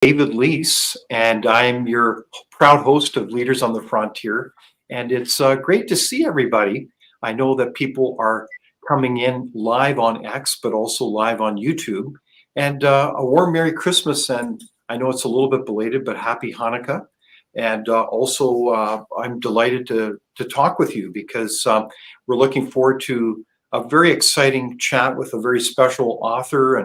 David Leese, and I'm your proud host of Leaders on the Frontier. And it's great to see everybody. I know that people are coming in live on X, but also live on YouTube. And a warm Merry Christmas. And I know it's a little bit belated, but Happy Hanukkah. And also, I'm delighted to talk with you because we're looking forward to a very exciting chat with a very special author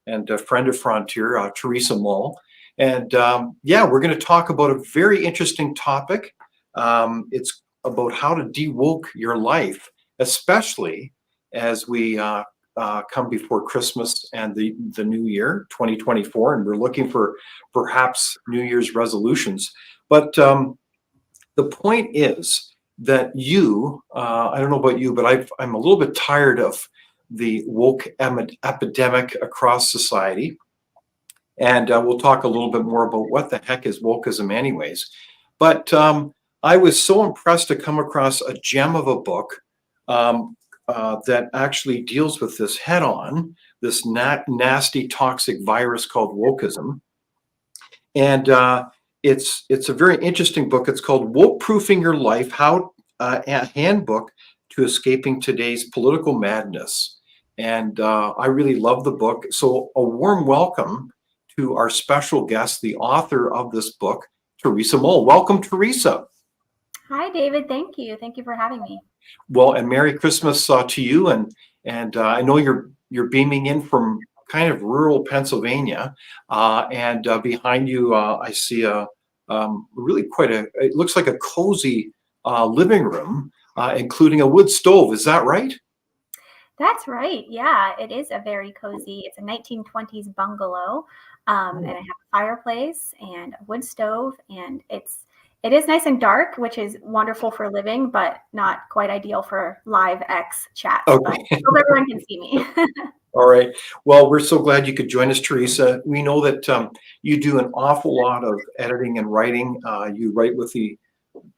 and a friend of Frontier, Teresa Mull. And we're going to talk about a very interesting topic. It's about how to de-woke your life, especially as we come before Christmas and the new year, 2024, and we're looking for perhaps New Year's resolutions. But the point is that I don't know about you, but I'm a little bit tired of the woke epidemic across society. And we'll talk a little bit more about what the heck is wokeism anyways. But I was so impressed to come across a gem of a book that actually deals with this head on, this nasty, toxic virus called wokeism. And it's a very interesting book. It's called Wokeproofing Your Life, a Handbook to Escaping Today's Political Madness. And I really love the book. So a warm welcome to our special guest, the author of this book, Teresa Mull. Welcome, Teresa. Hi, David. Thank you. Thank you for having me. Well, and Merry Christmas to you. And I know you're beaming in from kind of rural Pennsylvania, and behind you I see really it looks like a cozy living room, including a wood stove. Is that right? That's right. Yeah, it is a very cozy. It's a 1920s bungalow, and I have a fireplace and a wood stove, and it is nice and dark, which is wonderful for living, but not quite ideal for live X chats. Okay. But I hope everyone can see me. All right. Well, we're so glad you could join us, Teresa. We know that you do an awful lot of editing and writing. You write with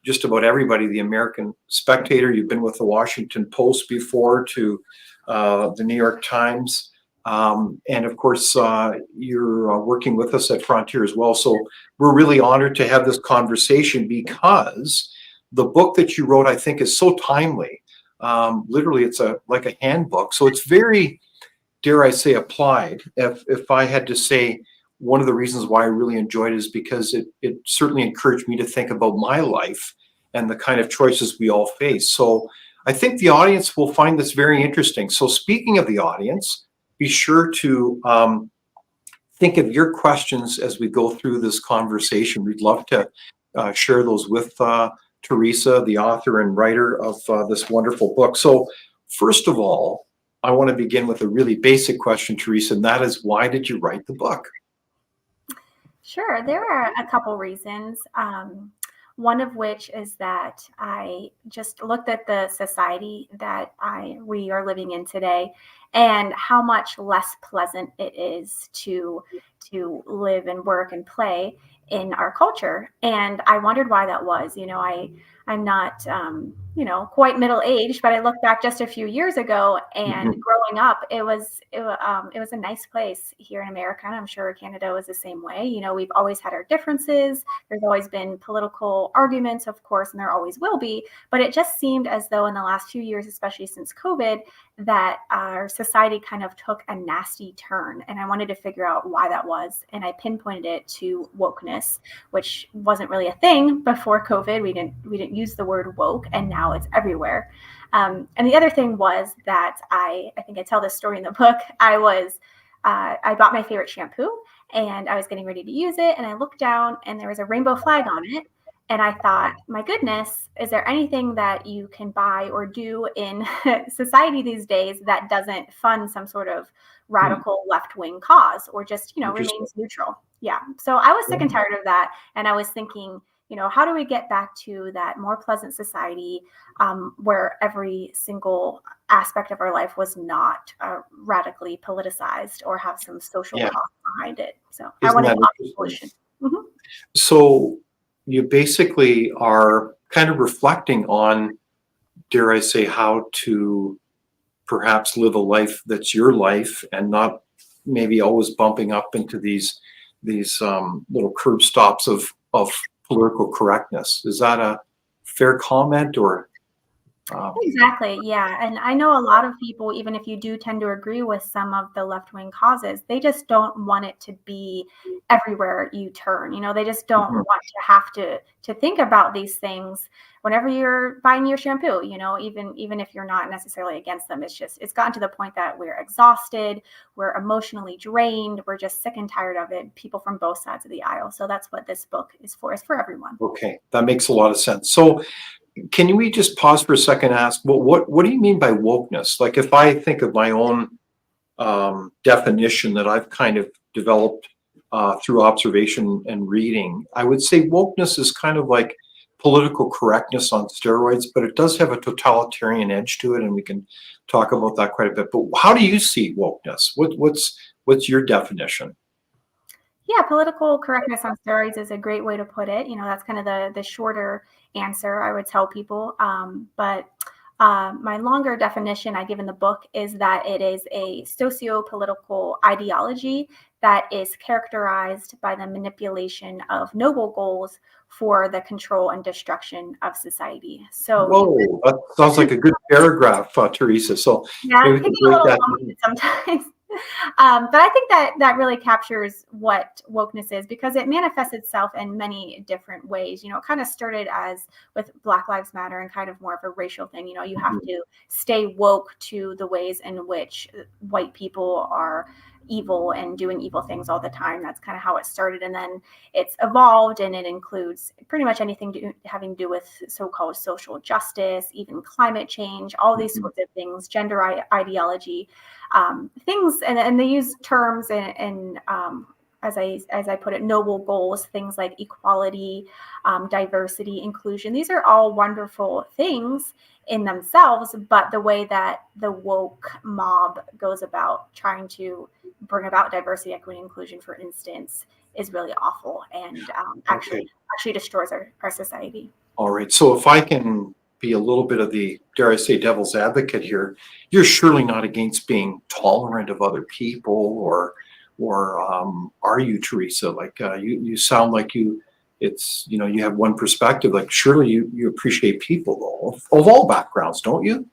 just about everybody, the American Spectator. You've been with the Washington Post before, to the New York Times. And of course, you're working with us at Frontier as well. So we're really honored to have this conversation because the book that you wrote, I think, is so timely. Literally, it's like a handbook. So it's very, dare I say, applied. If I had to say, one of the reasons why I really enjoyed it is because it certainly encouraged me to think about my life and the kind of choices we all face. So I think the audience will find this very interesting. So speaking of the audience, be sure to think of your questions as we go through this conversation. We'd love to share those with Teresa, the author and writer of this wonderful book. So first of all, I want to begin with a really basic question, Teresa, and that is, why did you write the book? Sure. There are a couple reasons. One of which is that I just looked at the society that we are living in today, and how much less pleasant it is to live and work and play in our culture. And I wondered why that was. I'm not quite middle-aged, but I look back just a few years ago, and growing up, it was a nice place here in America, and I'm sure Canada was the same way. We've always had our differences. There's always been political arguments, of course, and there always will be. But it just seemed as though in the last few years, especially since COVID, that our society kind of took a nasty turn. And I wanted to figure out why that was. And I pinpointed it to wokeness, which wasn't really a thing before COVID. We didn't use the word woke, and now it's everywhere. And the other thing was that I think I tell this story in the book. I bought my favorite shampoo, and I was getting ready to use it, and I looked down, and there was a rainbow flag on it. And I thought, my goodness, is there anything that you can buy or do in society these days that doesn't fund some sort of radical left-wing cause, or just, remains neutral? Yeah. So I was sick and tired of that. And I was thinking, how do we get back to that more pleasant society where every single aspect of our life was not radically politicized or have some social cause behind it? So I wanted to offer a solution. Mm-hmm. So you basically are kind of reflecting on, dare I say, how to perhaps live a life that's your life and not maybe always bumping up into these these little curb stops of political correctness. Is that a fair comment, or? Exactly. Yeah. And I know a lot of people, even if you do tend to agree with some of the left wing causes, they just don't want it to be everywhere you turn. They just don't Mhm. want to have to think about these things whenever you're buying your shampoo, even if you're not necessarily against them. It's gotten to the point that we're exhausted, we're emotionally drained, we're just sick and tired of it, people from both sides of the aisle. So that's what this book is for everyone. Okay, that makes a lot of sense. So can we just pause for a second and ask, well, what do you mean by wokeness? Like, if I think of my own definition that I've kind of developed through observation and reading, I would say wokeness is kind of like political correctness on steroids, but it does have a totalitarian edge to it, and we can talk about that quite a bit. But how do you see wokeness? What's your definition? Yeah, political correctness on steroids is a great way to put it. That's kind of the shorter answer I would tell people. But my longer definition I give in the book is that it is a socio-political ideology that is characterized by the manipulation of noble goals for the control and destruction of society. So Whoa, that sounds like a good paragraph, Teresa. So yeah, maybe it we can can get a break little that down. long sometimes. But I think that really captures what wokeness is, because it manifests itself in many different ways. It kind of started as with Black Lives Matter and kind of more of a racial thing. You have Mhm. to stay woke to the ways in which white people are evil and doing evil things all the time. That's kind of how it started. And then it's evolved, and it includes pretty much anything having to do with so-called social justice, even climate change, all these Mhm. sorts of things, gender ideology, things, and they use terms and as I put it, noble goals, things like equality, diversity, inclusion. These are all wonderful things in themselves, but the way that the woke mob goes about trying to bring about diversity, equity, inclusion, for instance, is really awful, and Okay. actually destroys our society. All right. So if I can be a little bit of the, dare I say, devil's advocate here, you're surely not against being tolerant of other people, or are you, Teresa? Like, you sound like you have one perspective. Like, surely you appreciate people, though, of all backgrounds, don't you?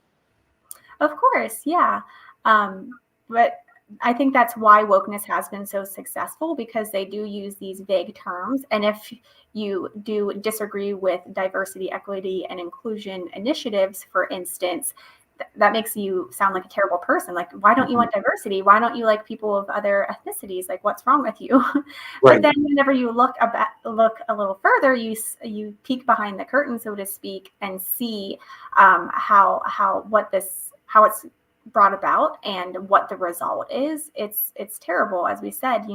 Of course, yeah. But I think that's why wokeness has been so successful, because they do use these vague terms. And if you do disagree with diversity, equity, and inclusion initiatives, for instance, that makes you sound like a terrible person. Like, why don't you Mhm. want diversity? Why don't you like people of other ethnicities? Like, what's wrong with you? But Right. then, whenever you look a little further, you peek behind the curtain, so to speak, and see how it's brought about and what the result is. It's terrible, as we said.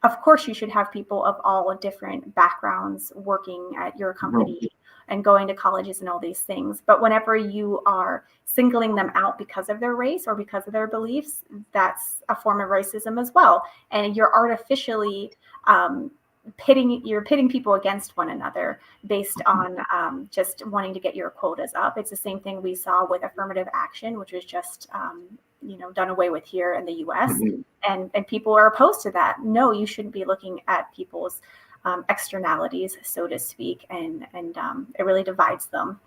Of course, you should have people of all different backgrounds working at your Mhm. company and going to colleges and all these things. But whenever you are singling them out because of their race or because of their beliefs, that's a form of racism as well. And you're artificially um, pitting people against one another based on just wanting to get your quotas up. It's the same thing we saw with affirmative action, which was just done away with here in the U.S. Mhm. And people are opposed to that. No, you shouldn't be looking at people's externalities, so to speak, and it really divides them.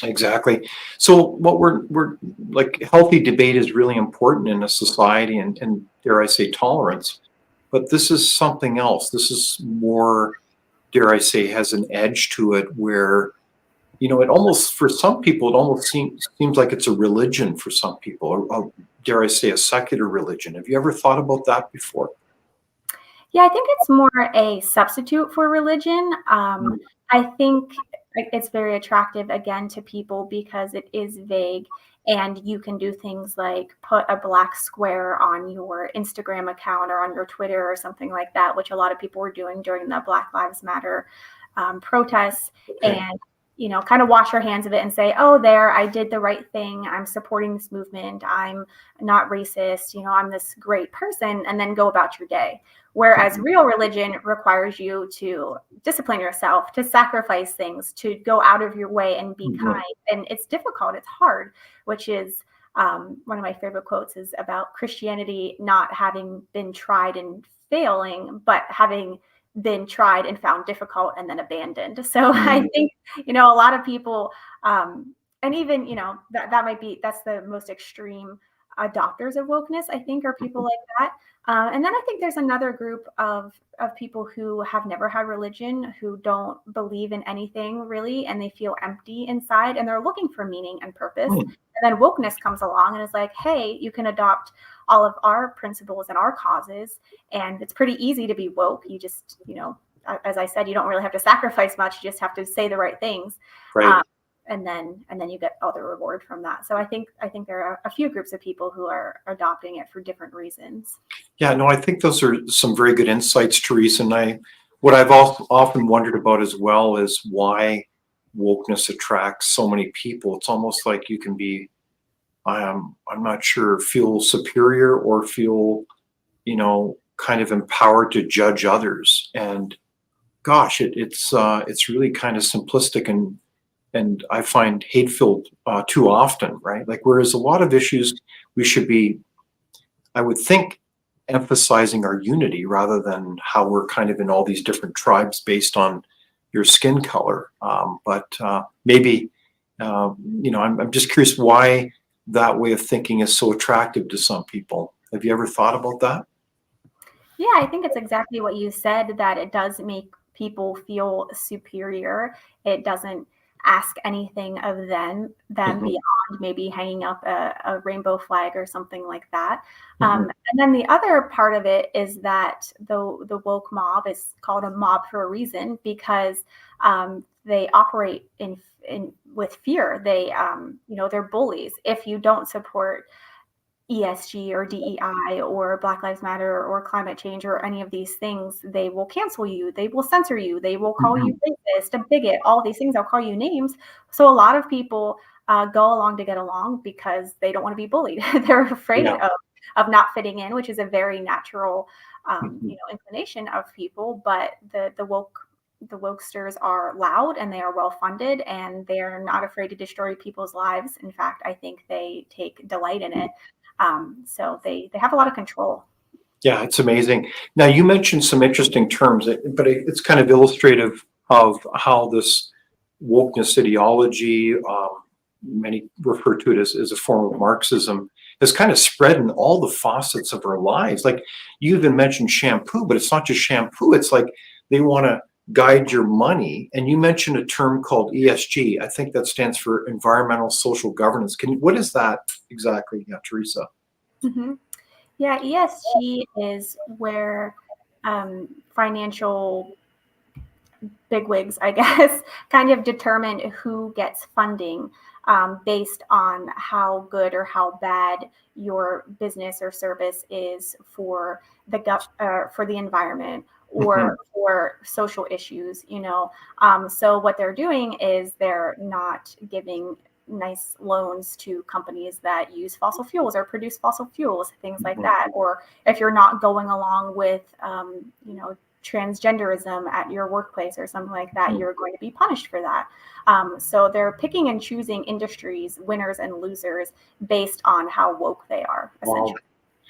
Exactly. So what we're like, healthy debate is really important in a society, and dare I say, tolerance. But this is something else. This is more, dare I say, has an edge to it where, it almost, for some people, it almost seems like it's a religion for some people, or dare I say, a secular religion. Have you ever thought about that before? Yeah, I think it's more a substitute for religion. Mm. I think it's very attractive again to people because it is vague, and you can do things like put a black square on your Instagram account or on your Twitter or something like that, which a lot of people were doing during the Black Lives Matter protests, Okay. and kind of wash your hands of it and say, "Oh, there, I did the right thing. I'm supporting this movement. I'm not racist. I'm this great person," and then go about your day. Whereas Mhm. real religion requires you to discipline yourself, to sacrifice things, to go out of your way and be Mhm. kind. And it's difficult, it's hard, which is one of my favorite quotes is about Christianity not having been tried and failing, but having been tried and found difficult and then abandoned. So I Mm. think, a lot of people, and even, that might be, that's the most extreme adopters of wokeness, I think, are people like that. And then I think there's another group of people who have never had religion, who don't believe in anything really, and they feel empty inside, and they're looking for meaning and purpose. Mm. And then wokeness comes along and is like, hey, you can adopt all of our principles and our causes, and it's pretty easy to be woke. You just, as I said, you don't really have to sacrifice much. You just have to say the right things. Right. And then you get all the reward from that. So I think there are a few groups of people who are adopting it for different reasons. Yeah, no, I think those are some very good insights, Teresa. And what I've often wondered about as well is why wokeness attracts so many people. It's almost like you can be, I'm not sure, feel superior or feel, kind of empowered to judge others. And gosh, it's really kind of simplistic and I find hate-filled too often, right? Like, whereas a lot of issues we should be, I would think, emphasizing our unity rather than how we're kind of in all these different tribes based on your skin color. But maybe, I'm just curious why that way of thinking is so attractive to some people. Have you ever thought about that? Yeah, I think it's exactly what you said, that it does make people feel superior. It doesn't ask anything of them Mhm. beyond maybe hanging up a rainbow flag or something like that. Mhm. And then the other part of it is that the woke mob is called a mob for a reason, because they operate in with fear. They're bullies. If you don't support ESG or DEI or Black Lives Matter or climate change or any of these things, they will cancel you. They will censor you. They will call you Mhm. racist, a bigot, all these things. They'll call you names. So a lot of people go along to get along because they don't want to be bullied. They're afraid Yeah. of not fitting in, which is a very natural, Mhm. inclination of people. But the wokesters are loud and they are well funded and they're not afraid to destroy people's lives. In fact, I think they take delight in it. So they have a lot of control. Yeah, it's amazing. Now, you mentioned some interesting terms, but it's kind of illustrative of how this wokeness ideology, many refer to it as a form of Marxism, has kind of spread in all the facets of our lives. Like, you even mentioned shampoo, but it's not just shampoo. It's like they want to guide your money. And you mentioned a term called ESG. I think that stands for environmental social governance. What is that exactly, Teresa? Hmm. Yeah, ESG is where financial bigwigs, I guess, kind of determine who gets funding based on how good or how bad your business or service is for for the environment Mhm. or for social issues. So what they're doing is they're not giving nice loans to companies that use fossil fuels or produce fossil fuels, things like Mhm. that. Or if you're not going along with, transgenderism at your workplace or something like that, Mhm. you're going to be punished for that. So they're picking and choosing industries, winners and losers, based on how woke they are, Wow. essentially.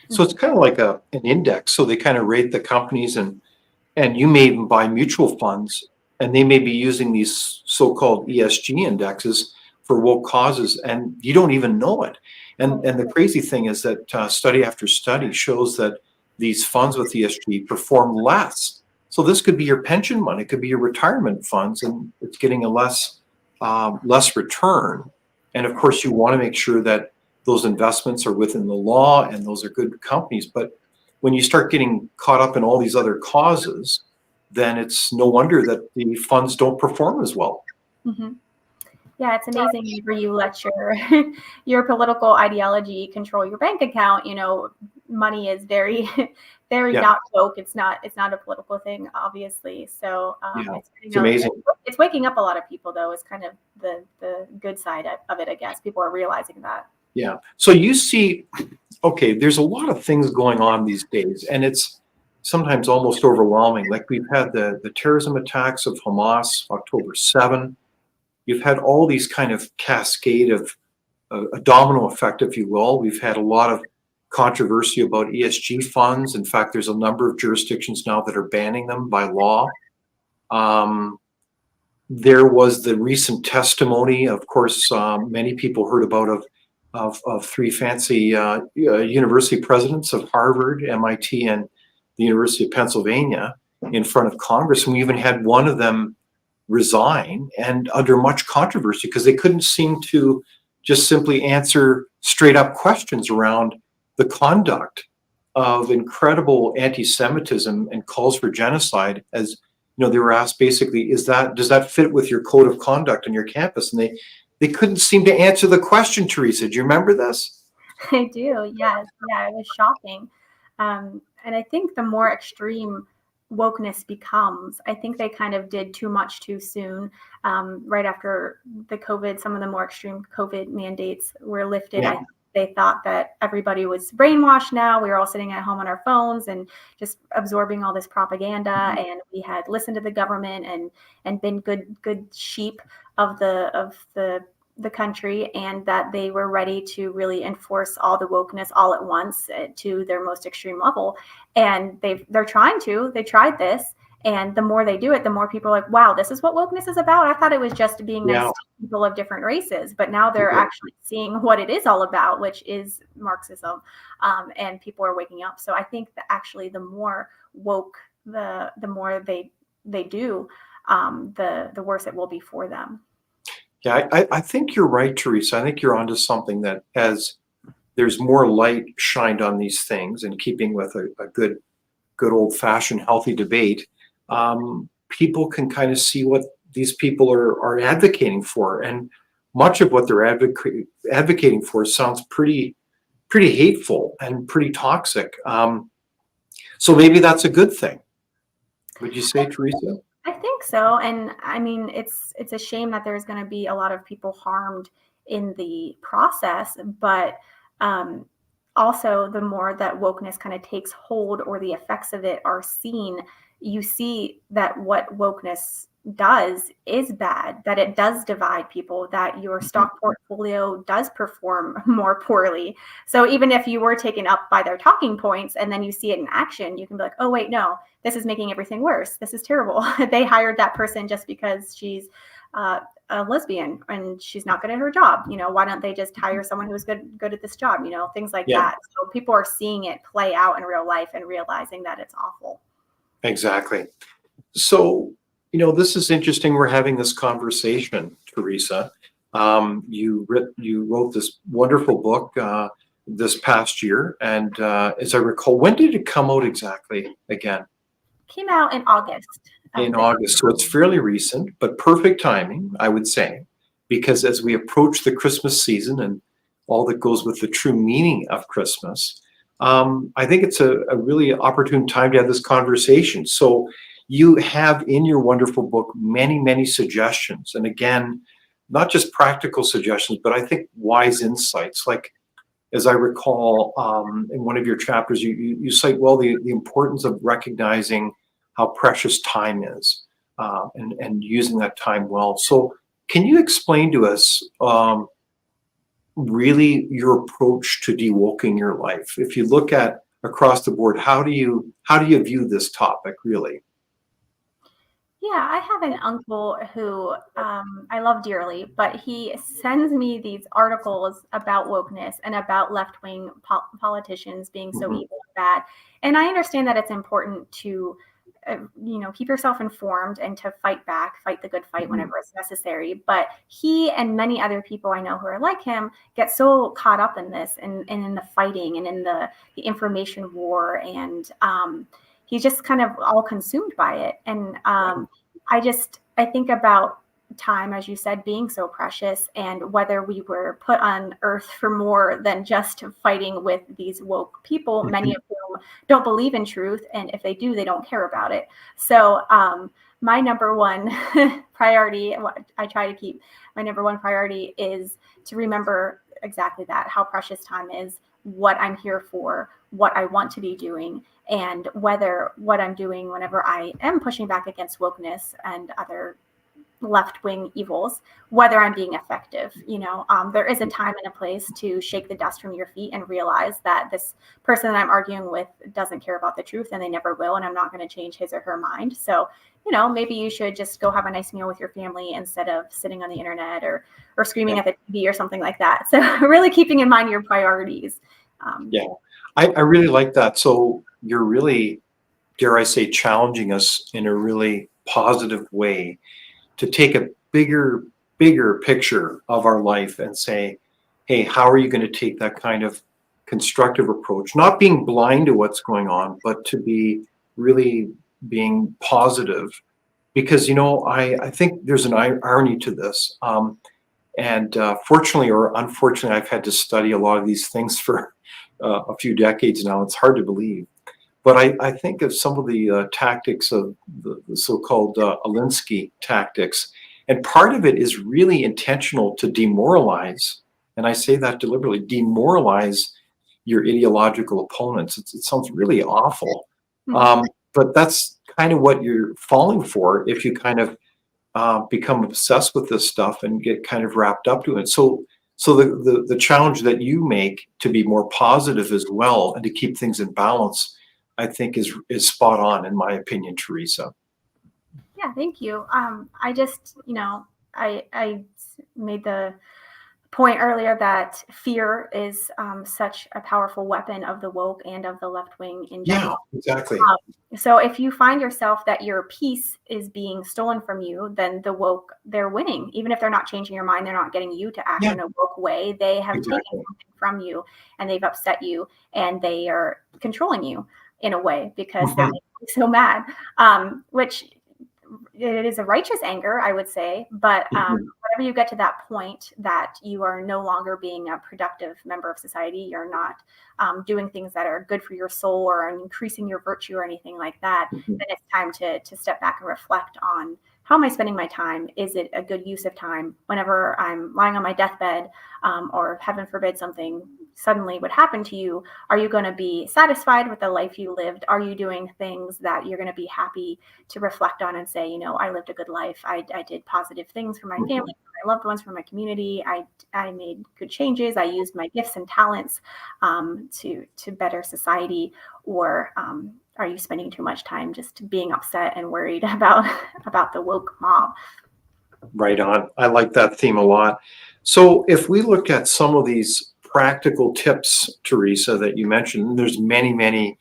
So it's kind of like an index. So they kind of rate the companies, and you may even buy mutual funds, and they may be using these so-called ESG indexes for woke causes, and you don't even know it. And the crazy thing is that study after study shows that these funds with ESG perform less. So this could be your pension money, it could be your retirement funds, and it's getting a less return. And of course, you want to make sure that those investments are within the law and those are good companies. But when you start getting caught up in all these other causes, then it's no wonder that the funds don't perform as well. Mm-hmm. Yeah, it's amazing whenever you let your your political ideology control your bank account. Money is very, very Yeah, not woke. It's not a political thing, obviously. So yeah, it's it's amazing. it's waking up a lot of people, though. Is kind of the good side of it, I guess. People are realizing that. Yeah. So you see, okay, there's a lot of things going on these days, and it's sometimes almost overwhelming. Like, we've had the terrorism attacks of Hamas, October 7. You've had all these kind of cascade of a domino effect, if you will. We've had a lot of controversy about ESG funds. In fact, there's a number of jurisdictions now that are banning them by law. There was the recent testimony, of course, many people heard about of three fancy university presidents of Harvard, MIT, and the University of Pennsylvania in front of Congress. And we even had one of them resign, and under much controversy, because they couldn't seem to just simply answer straight up questions around the conduct of incredible anti-Semitism and calls for genocide. As you know, they were asked basically, does that fit with your code of conduct on your campus? And they couldn't seem to answer the question. Teresa, do you remember this? I do, yes. Yeah, it was shocking. And I think the more extreme wokeness becomes, I think they kind of did too much too soon. Right after the COVID, some of the more extreme COVID mandates were lifted. Yeah. They thought that everybody was brainwashed now. We were all sitting at home on our phones and just absorbing all this propaganda. And we had listened to the government and been good sheep of the country, and that they were ready to really enforce all the wokeness all at once to their most extreme level. And they tried this. And the more they do it, the more people are like, wow, this is what wokeness is about. I thought it was just being nice to people of different races, but now they're actually seeing what it is all about, which is Marxism. And people are waking up. So I think that actually the more woke, the more they do, the worse it will be for them. Yeah, I think you're right, Teresa. I think you're onto something, that as there's more light shined on these things, in keeping with a good old-fashioned healthy debate, people can kind of see what these people are advocating for. And much of what they're advocating for sounds pretty hateful and pretty toxic. So maybe that's a good thing. Would you say, Teresa? I think so. And I mean, it's a shame that there's going to be a lot of people harmed in the process, but also the more that wokeness kind of takes hold, or the effects of it are seen, you see that what wokeness does is bad, that it does divide people, that your stock portfolio does perform more poorly. So even if you were taken up by their talking points and then you see it in action, you can be like, oh, wait, no, this is making everything worse. This is terrible. They hired that person just because she's a lesbian and she's not good at her job. Why don't they just hire someone who's good at this job? Things like that. So people are seeing it play out in real life and realizing that it's awful. Exactly. So, this is interesting. We're having this conversation, Teresa. You wrote this wonderful book this past year. And as I recall, when did it come out exactly again? Came out in August. In August. So it's fairly recent, but perfect timing, I would say, because as we approach the Christmas season and all that goes with the true meaning of Christmas, I think it's a really opportune time to have this conversation. So you have in your wonderful book many, many suggestions. And again, not just practical suggestions, but I think wise insights. Like, as I recall, in one of your chapters, you cite the importance of recognizing how precious time is, and using that time well. So can you explain to us really your approach to de-woking your life? If you look at across the board, how do you view this topic really? Yeah, I have an uncle who I love dearly, but he sends me these articles about wokeness and about left-wing politicians being so evil and bad. And I understand that it's important to, keep yourself informed and to fight the good fight whenever it's necessary. But he and many other people I know who are like him get so caught up in this and in the fighting and in the information war, and he's just kind of all consumed by it. And I think about time, as you said, being so precious, and whether we were put on earth for more than just fighting with these woke people, many of whom don't believe in truth. And if they do, they don't care about it. So my number one priority, I try to keep my number one priority, is to remember exactly that, how precious time is, what I'm here for, what I want to be doing, and whether what I'm doing whenever I am pushing back against wokeness and other left-wing evils, whether I'm being effective. There is a time and a place to shake the dust from your feet and realize that this person that I'm arguing with doesn't care about the truth, and they never will, and I'm not going to change his or her mind. So, maybe you should just go have a nice meal with your family instead of sitting on the internet or screaming at the TV or something like that. So really keeping in mind your priorities. I really like that. So you're really, dare I say, challenging us in a really positive way to take a bigger picture of our life and say, hey, how are you going to take that kind of constructive approach? Not being blind to what's going on, but to be really being positive. Because, I think there's an irony to this. And fortunately or unfortunately, I've had to study a lot of these things for a few decades now. It's hard to believe. But I think of some of the tactics of the so-called Alinsky tactics. And part of it is really intentional to demoralize, and I say that deliberately, demoralize your ideological opponents. It sounds really awful. But that's kind of what you're falling for if you kind of become obsessed with this stuff and get kind of wrapped up to it. So the challenge that you make to be more positive as well and to keep things in balance, I think is spot on, in my opinion, Teresa. Yeah, thank you. I just, I made the point earlier that fear is such a powerful weapon of the woke and of the left wing in general. Yeah, exactly. So if you find yourself that your peace is being stolen from you, then the woke, they're winning. Even if they're not changing your mind, they're not getting you to act in a woke way. They have taken something from you and they've upset you and they are controlling you in a way because they're making you so mad, which it is a righteous anger, I would say. But whenever you get to that point that you are no longer being a productive member of society, you're not doing things that are good for your soul or increasing your virtue or anything like that, then it's time to step back and reflect on, how am I spending my time? Is it a good use of time? Whenever I'm lying on my deathbed, or heaven forbid something suddenly would happen to you, are you going to be satisfied with the life you lived? Are you doing things that you're going to be happy to reflect on and say, I lived a good life. I did positive things for my family, for my loved ones, for my community. I made good changes. I used my gifts and talents to better society. Or are you spending too much time just being upset and worried about the woke mob? Right on. I like that theme a lot. So if we look at some of these practical tips, Teresa, that you mentioned, there's many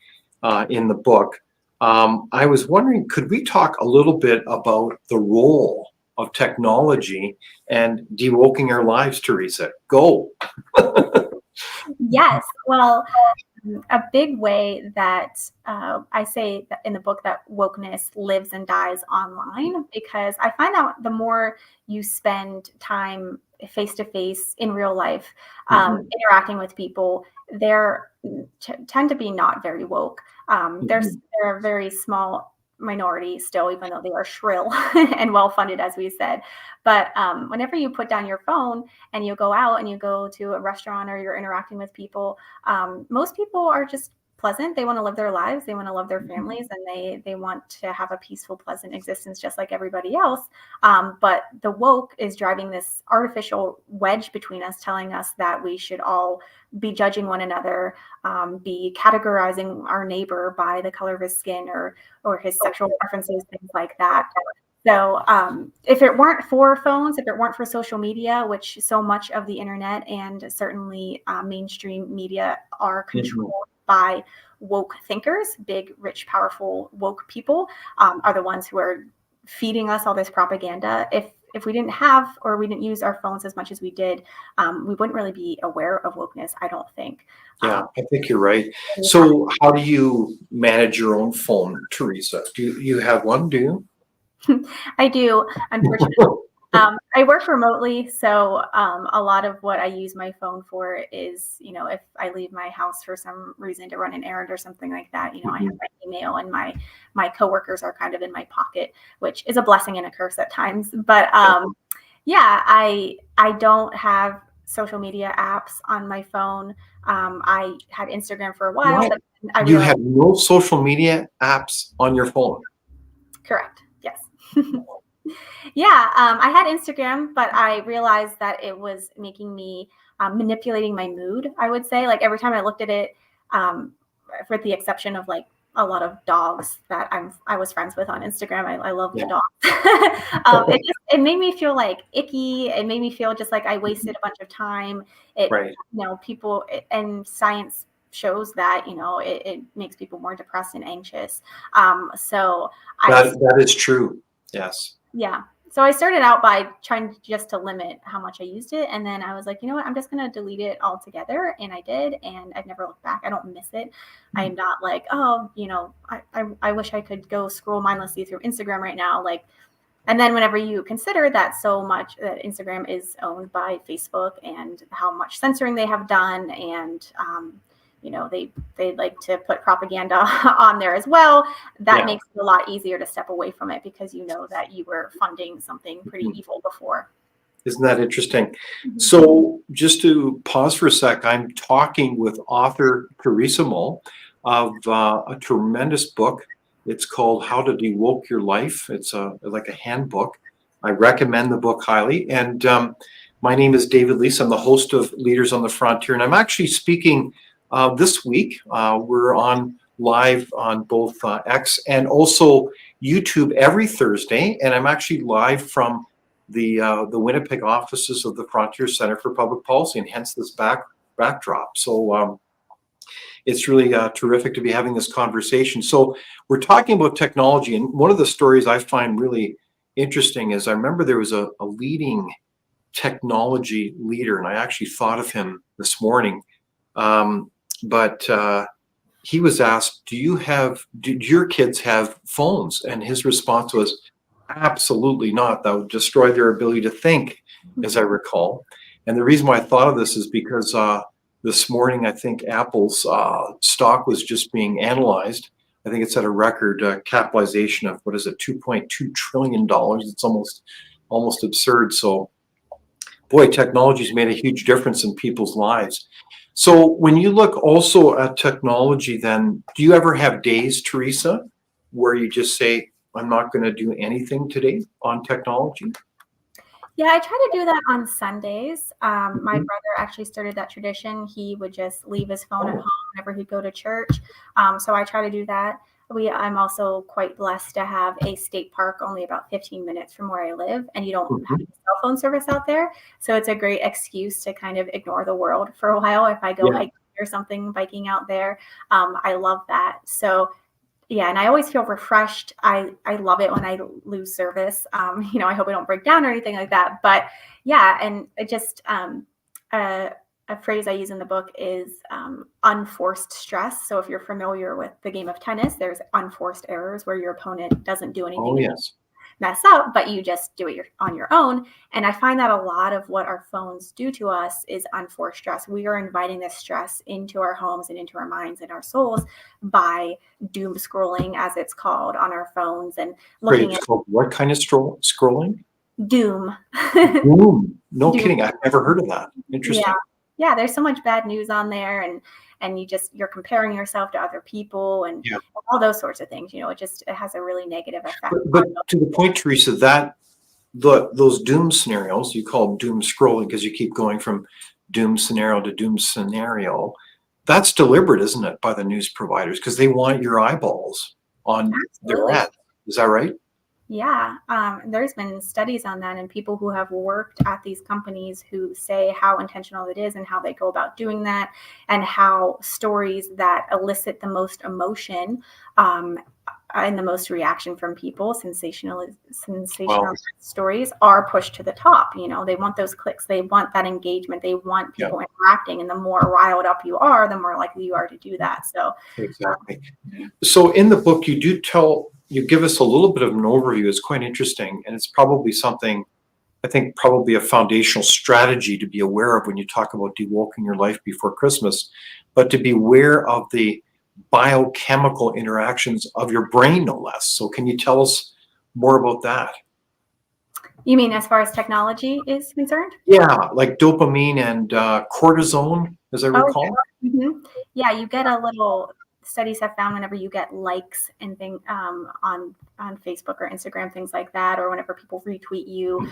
in the book. I was wondering, could we talk a little bit about the role of technology and dewoking our lives, Teresa? Go. Yes. Well, a big way that I say that in the book that wokeness lives and dies online, because I find out the more you spend time face to face in real life, interacting with people, they're tend to be not very woke. They're a very small minority still, even though they are shrill and well funded, as we said. But whenever you put down your phone and you go out and you go to a restaurant or you're interacting with people, most people are just pleasant. They want to live their lives. They want to love their families, and they want to have a peaceful, pleasant existence just like everybody else. But the woke is driving this artificial wedge between us, telling us that we should all be judging one another, be categorizing our neighbor by the color of his skin or his sexual preferences, things like that. So if it weren't for phones, if it weren't for social media, which so much of the internet and certainly mainstream media are controlled by woke thinkers, big, rich, powerful, woke people are the ones who are feeding us all this propaganda. If we didn't have, or we didn't use our phones as much as we did, we wouldn't really be aware of wokeness, I don't think. Yeah, I think you're right. So how do you manage your own phone, Teresa? Do you have one, do you? I do, unfortunately. I work remotely, so a lot of what I use my phone for is, if I leave my house for some reason to run an errand or something like that, I have my email, and my coworkers are kind of in my pocket, which is a blessing and a curse at times. But yeah, I don't have social media apps on my phone. I had Instagram for a while, but I realized— You have no social media apps on your phone? Correct. Yes. Yeah, I had Instagram, but I realized that it was making me manipulating my mood. I would say, like every time I looked at it, um, with the exception of like a lot of dogs that I was friends with on Instagram. I love the Yeah. dogs. It made me feel like icky. It made me feel just like I wasted a bunch of time. It Right. people and science shows that it makes people more depressed and anxious. So I That is true. Yes. Yeah. So I started out by trying just to limit how much I used it. And then I was like, you know what? I'm just going to delete it altogether. And I did. And I've never looked back. I don't miss it. I'm not like, oh, I wish I could go scroll mindlessly through Instagram right now. Like, and then whenever you consider that so much that Instagram is owned by Facebook and how much censoring they have done, and they like to put propaganda on there as well, that Yeah. makes it a lot easier to step away from it because you know that you were funding something pretty evil before. Isn't that interesting? Mhm. So just to pause for a sec, I'm talking with author Teresa Mull of a tremendous book. It's called How to Dewoke Your Life. It's like a handbook. I recommend the book highly. And my name is David Leese. I'm the host of Leaders on the Frontier. And I'm actually speaking this week. We're on live on both X and also YouTube every Thursday. And I'm actually live from the Winnipeg offices of the Frontier Center for Public Policy, and hence this backdrop. So it's really terrific to be having this conversation. So we're talking about technology, and one of the stories I find really interesting is I remember there was a leading technology leader, and I actually thought of him this morning. But he was asked, do your kids have phones? And his response was, absolutely not. That would destroy their ability to think, as I recall. And the reason why I thought of this is because this morning, I think Apple's stock was just being analyzed. I think it's at a record capitalization of, what is it, $2.2 trillion. It's almost absurd. So, boy, technology's made a huge difference in people's lives. So when you look also at technology, then do you ever have days, Teresa, where you just say, I'm not going to do anything today on technology? Yeah, I try to do that on Sundays. My Mhm. brother actually started that tradition. He would just leave his phone at Oh, home whenever he'd go to church. So I try to do that. I'm also quite blessed to have a state park only about 15 minutes from where I live, and you don't have mhm. any cell phone service out there. So it's a great excuse to kind of ignore the world for a while if I go Yeah, hiking or something, biking out there. I love that. So yeah, and I always feel refreshed. I love it when I lose service. I hope I don't break down or anything like that. But yeah, and it just a phrase I use in the book is unforced stress. So if you're familiar with the game of tennis, there's unforced errors where your opponent doesn't do oh anything yes. mess up, but you just do it on your own. And I find that a lot of what our phones do to us is unforced stress. We are inviting this stress into our homes and into our minds and our souls by doom scrolling, as it's called, on our phones and Great. looking It's at called what kind of scrolling? doom. Boom. No Doom. kidding. I've never heard of that. Yeah. Interesting. Yeah, there's so much bad news on there, and you're comparing yourself to other people and Yeah. all those sorts of things. It has a really negative effect But on to the point, Teresa, that those doom scenarios, you call them doom scrolling because you keep going from doom scenario to doom scenario. That's deliberate, isn't it, by the news providers? Because they want your eyeballs on their absolutely. ad. Is that right? Yeah, there's been studies on that, and people who have worked at these companies who say how intentional it is and how they go about doing that, and how stories that elicit the most emotion um, and the most reaction from people, sensational Well, stories, are pushed to the top. They want those clicks, they want that engagement, they want yeah, people interacting, and the more riled up you are, the more likely you are to do that. So, exactly. um, So in the book, you give us a little bit of an overview. It's quite interesting, and it's probably something I think probably a foundational strategy to be aware of when you talk about dewoking your life before Christmas, but to be aware of the biochemical interactions of your brain, no less. So can you tell us more about that? you mean as far as technology is concerned? Yeah, like dopamine and cortisone, as I Oh, recall. yeah. Yeah, you get a little studies have found whenever you get likes and things on Facebook or Instagram, things like that, or whenever people retweet you,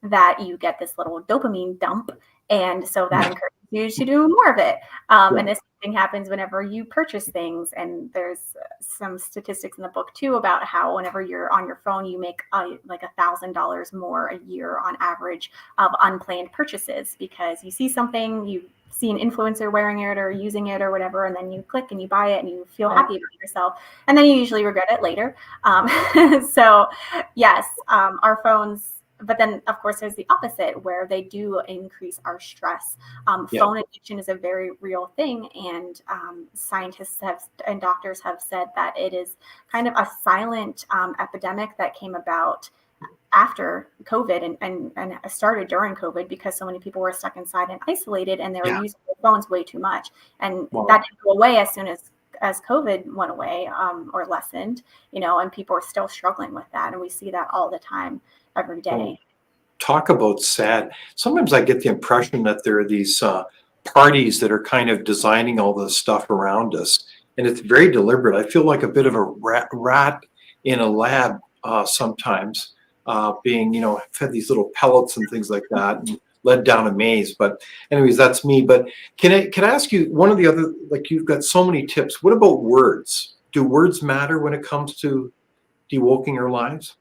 that you get this little dopamine dump, and so that encourages you to do more of it. And this thing happens whenever you purchase things, and there's some statistics in the book too about how whenever you're on your phone, you make like $1,000 more a year on average of unplanned purchases, because you see something, you see an influencer wearing it or using it or whatever, and then you click and you buy it and you feel happy about yourself, and then you usually regret it later. So yes, our phones. But then, of course, there's the opposite, where they do increase our stress. Phone addiction is a very real thing, and scientists and doctors have said that it is kind of a silent epidemic that came about after COVID and started during COVID, because so many people were stuck inside and isolated, and they were using their phones way too much. And that didn't go away as soon as COVID went away or lessened, and people are still struggling with that. And we see that all the time, every day. Talk about sad. Sometimes I get the impression that there are these parties that are kind of designing all this stuff around us, and it's very deliberate. I feel like a bit of a rat in a lab sometimes, being, fed these little pellets and things like that, and led down a maze. But anyways, that's me. But can I ask you one of the other, like, you've got so many tips. What about words? Do words matter when it comes to dewoking our lives?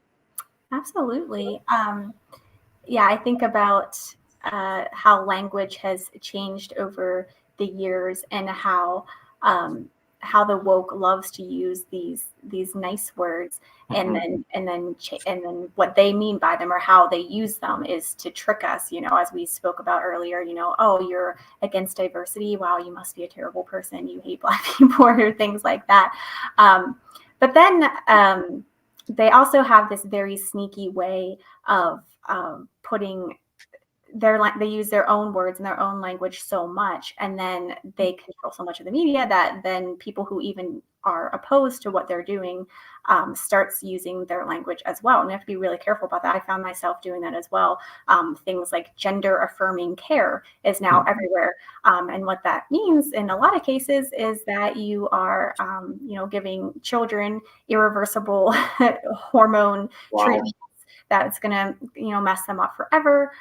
Absolutely. I think about how language has changed over the years, and how the woke loves to use these nice words, and then what they mean by them, or how they use them, is to trick us. As we spoke about earlier, oh, you're against diversity. Wow, you must be a terrible person. You hate Black people, or things like that. But then they also have this very sneaky way of putting they use their own words and their own language so much, and then they control so much of the media, that then people who even are opposed to what they're doing starts using their language as well. And you have to be really careful about that. I found myself doing that as well. Things like gender affirming care is now everywhere. And what that means in a lot of cases is that you are, giving children irreversible hormone treatment that's going to, mess them up forever,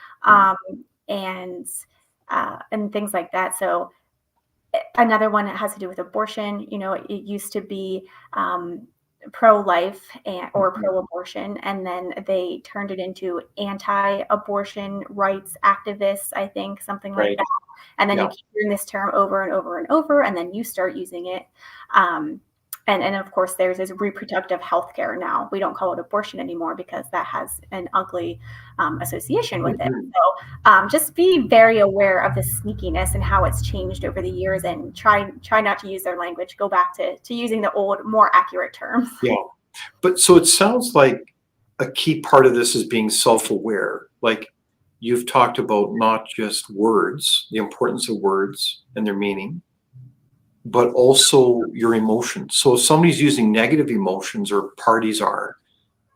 and things like that. So another one that has to do with abortion. It used to be pro-life or pro-abortion, and then they turned it into anti-abortion rights activists, I think, something like that. And then you keep hearing this term over and over and over, and then you start using it. And of course, there's this reproductive health care now. We don't call it abortion anymore, because that has an ugly association with it. So just be very aware of the sneakiness and how it's changed over the years, and try not to use their language. Go back to using the old, more accurate terms. Yeah. But so it sounds like a key part of this is being self-aware. Like, you've talked about not just words, the importance of words and their meaning, but also your emotions. So if somebody's using negative emotions, or parties are,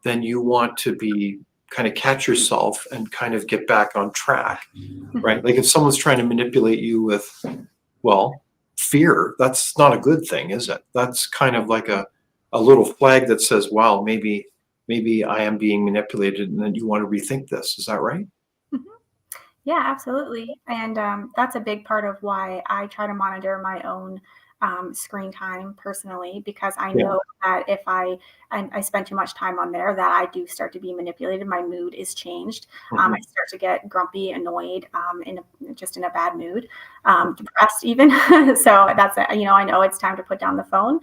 then you want to be kind of catch yourself and kind of get back on track, right? Like, if someone's trying to manipulate you with, fear, that's not a good thing, is it? That's kind of like a little flag that says, wow, maybe I am being manipulated, and then you want to rethink this. Is that right? Yeah, absolutely. And that's a big part of why I try to monitor my own screen time personally, because I know that if I spend too much time on there, that I do start to be manipulated. My mood is changed. I start to get grumpy, annoyed, in a bad mood, depressed even. So that's it. I know it's time to put down the phone,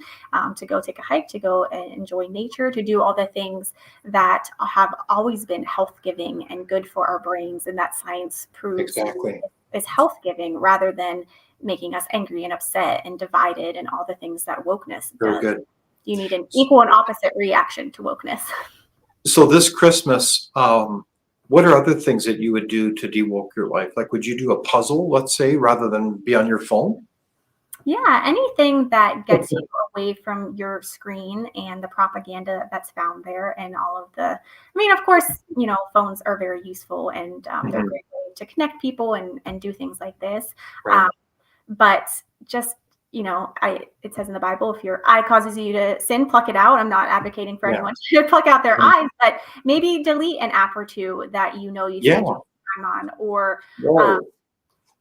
to go take a hike, to go and enjoy nature, to do all the things that have always been health giving and good for our brains, and that science proves is health giving, rather than making us angry and upset and divided and all the things that wokeness does. Very good. You need an equal and opposite reaction to wokeness. So this Christmas, what are other things that you would do to dewoke your life? Like, would you do a puzzle, let's say, rather than be on your phone? Yeah, anything that gets you away from your screen and the propaganda that's found there, and all of of course, phones are very useful, and they're a great way to connect people and do things like this. Right. But just it says in the Bible, if your eye causes you to sin, pluck it out. I'm not advocating for Yeah. anyone to pluck out their eyes, but maybe delete an app or two that you Yeah. spend too much time on, or um,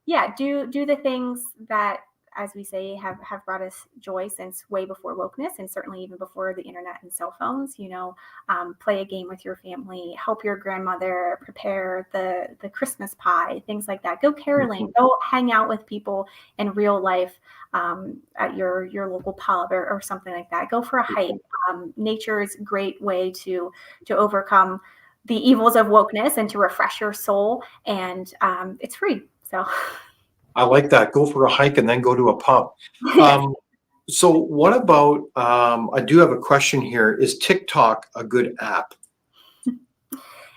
Whoa. do the things that, as we say, have brought us joy since way before wokeness, and certainly even before the internet and cell phones. Play a game with your family, help your grandmother prepare the Christmas pie, things like that. Go caroling, go hang out with people in real life, at your local pub or something like that. Go for a hike. Nature is a great way to overcome the evils of wokeness and to refresh your soul, and it's free. So I like that. Go for a hike and then go to a pub. yes. So what about, I do have a question here. Is TikTok a good app?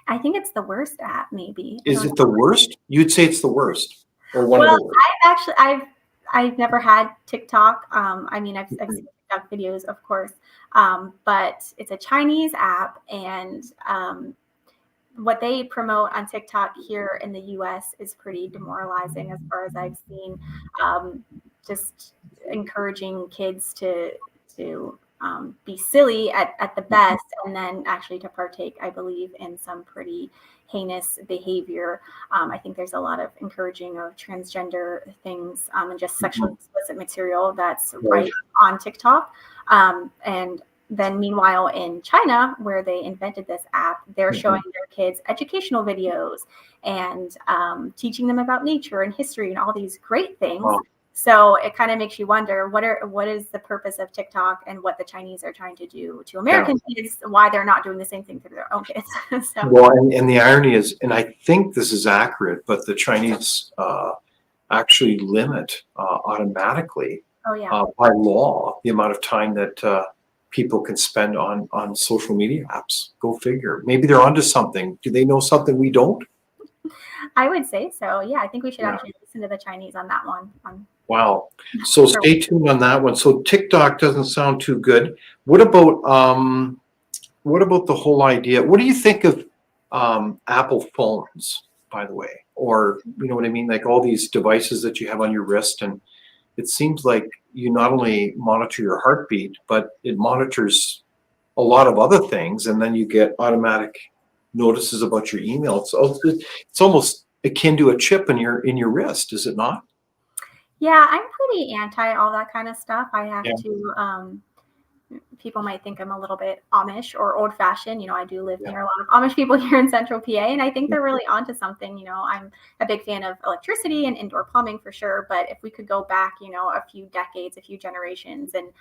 I think it's the worst app, maybe. I Is don't it the know. worst? You'd say it's the worst or one of Well, the worst. I've never had TikTok. I mean, I've seen TikTok videos, of course, but it's a Chinese app, and what they promote on TikTok here in the U.S. is pretty demoralizing, as far as I've seen. Just encouraging kids to be silly at the best, and then actually to partake, I believe, in some pretty heinous behavior. I think there's a lot of encouraging of transgender things, and just sexually explicit material that's Right. right on TikTok. And then meanwhile in China, where they invented this app, they're showing their kids educational videos and teaching them about nature and history and all these great things. Wow. So it kind of makes you wonder what is the purpose of TikTok, and what the Chinese are trying to do to American kids, why they're not doing the same thing to their own kids. So Well, and the irony is, and I think this is accurate, but the Chinese actually limit automatically oh yeah. by law the amount of time that people can spend on social media apps. Go figure. Maybe they're onto something. Do they know something we don't? I would say so. Yeah, I think we should Yeah. actually listen to the Chinese on that one. Wow. So For- stay tuned on that one. So TikTok doesn't sound too good. What about the whole idea? What do you think of Apple phones, by the way? Or you know what I mean? Like all these devices that you have on your wrist, and it seems like you not only monitor your heartbeat, but it monitors a lot of other things, and then you get automatic notices about your email. So it's almost akin to a chip in your wrist, is it not? Yeah, I'm pretty anti all that kind of stuff. I have Yeah. to, people might think I'm a little bit Amish or old fashioned. I do live Yeah. near a lot of Amish people here in Central PA, and I think they're really onto something. I'm a big fan of electricity and indoor plumbing for sure. But if we could go back, a few decades, a few generations, and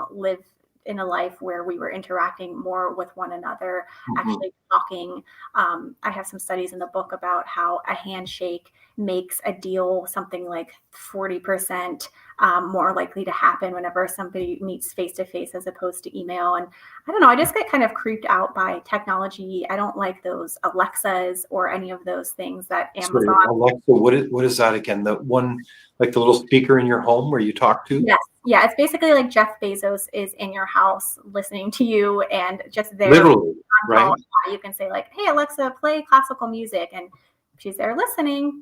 live in a life where we were interacting more with one another, actually talking. I have some studies in the book about how a handshake makes a deal something like 40% more likely to happen whenever somebody meets face to face as opposed to email. And I don't know, I just get kind of creeped out by technology. I don't like those Alexas or any of those things that Sorry, Amazon. Alexa, what is that again? The one, like the little speaker in your home where you talk to? Yes. Yeah, it's basically like Jeff Bezos is in your house listening to you, and just there Literally, on right? call, you can say like, "Hey Alexa, play classical music," and she's there listening.